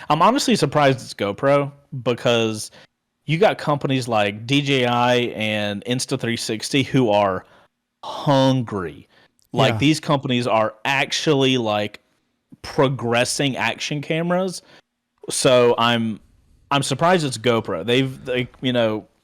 I'm honestly surprised it's GoPro because you got companies like DJI and Insta360 who are hungry. Like Yeah. these companies are actually like progressing action cameras. So I'm surprised it's GoPro.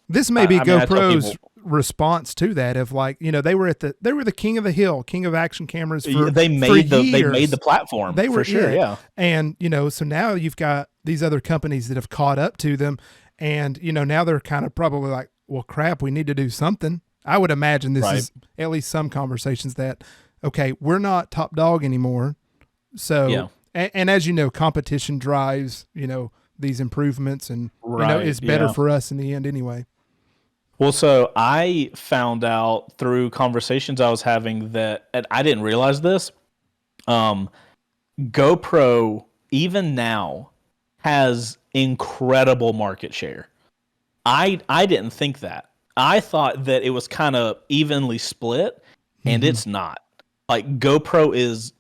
This may be I mean I tell GoPro's people response to that of like, they were the king of the hill, king of action cameras for they made the years. platform They for were, sure, yeah. yeah. And, so now you've got these other companies that have caught up to them. And, now they're kind of probably like, well, crap, we need to do something. I would imagine this Right. is at least some conversations that, okay, we're not top dog anymore. Yeah. So, and as you know, competition drives, these improvements and, Right. is better Yeah. for us in the end anyway. Well, so I found out through conversations I was having that, and I didn't realize this. Um, GoPro even now has incredible market share. I didn't think that. I thought that it was kind of evenly split, and Mm-hmm. it's not. Like GoPro is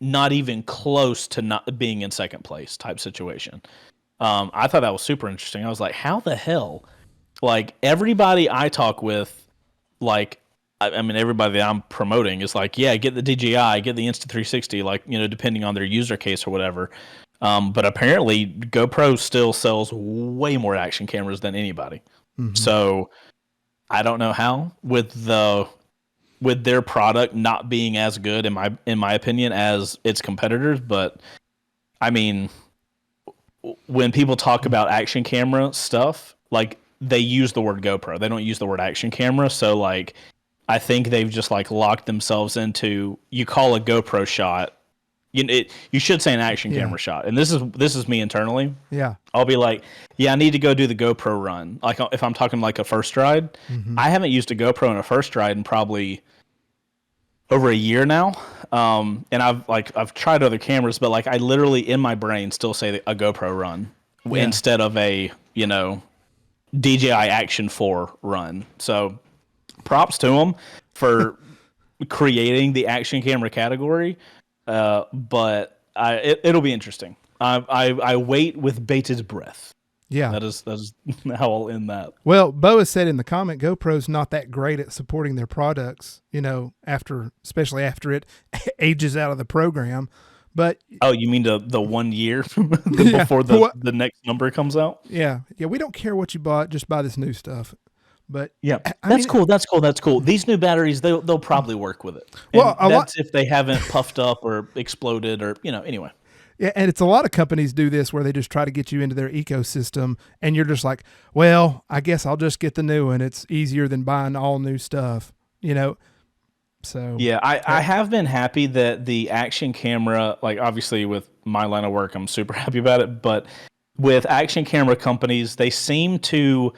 not even close to not being in second place type situation. I thought that was super interesting. I was like, how the hell? Like everybody I talk with, like I mean everybody that I'm promoting is like, yeah, get the DJI, get the Insta360, like depending on their user case or whatever. But apparently GoPro still sells way more action cameras than anybody. Mm-hmm. So I don't know how with their product not being as good in my opinion as its competitors, but I mean when people talk about action camera stuff, like they use the word GoPro. They don't use the word action camera. So like I think they've just like locked themselves into you call a GoPro shot. You should say an action Yeah. camera shot. And this is me internally. Yeah. I'll be like, yeah, I need to go do the GoPro run. Like if I'm talking like a first ride, Mm-hmm. I haven't used a GoPro in a first ride in probably over a year now. And I've tried other cameras, but like I literally in my brain still say a GoPro run instead of a DJI Action 4 run. So props to them for creating the action camera category. But it'll be interesting. I wait with bated breath. Yeah. That is how I'll end that. Well, Bo has said in the comment, GoPro's not that great at supporting their products, especially after it ages out of the program. But oh, you mean the 1 year before the next number comes out? Yeah. Yeah. We don't care what you bought. Just buy this new stuff. But yeah, that's cool. That's cool. These new batteries, they'll probably work with it. Well, that's if they haven't puffed up or exploded or, anyway. Yeah, and it's a lot of companies do this where they just try to get you into their ecosystem, and you're just like, well, I guess I'll just get the new one. It's easier than buying all new stuff, So yeah, I have been happy that the action camera, like obviously with my line of work, I'm super happy about it. But with action camera companies, they seem to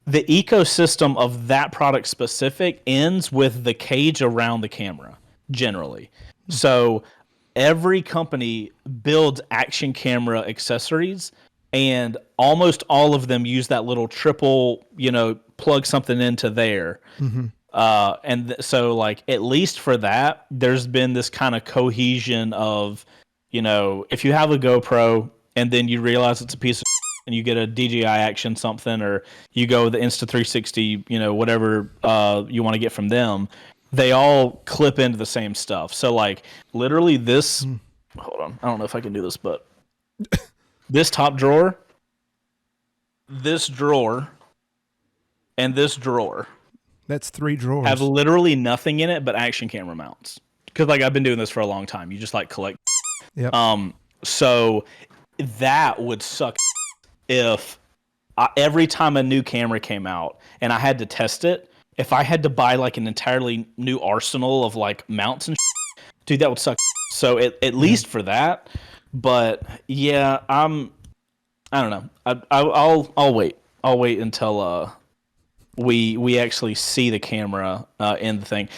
the ecosystem of that product specific ends with the cage around the camera generally. So every company builds action camera accessories, and almost all of them use that little triple, plug something into there. Mm-hmm. So like at least for that, there's been this kind of cohesion of, if you have a GoPro and then you realize it's a piece of and you get a DJI Action something, or you go the Insta360, whatever you want to get from them, they all clip into the same stuff. So like literally this, hold on, I don't know if I can do this, but this top drawer, this drawer, and this drawer. That's 3 drawers. Have literally nothing in it but action camera mounts. Because like I've been doing this for a long time. You just like collect. Yep. So that would suck if every time a new camera came out and I had to test it, if I had to buy like an entirely new arsenal of like mounts and dude, that would suck. So at least for that, but yeah, I don't know. I'll wait. I'll wait until we actually see the camera in the thing.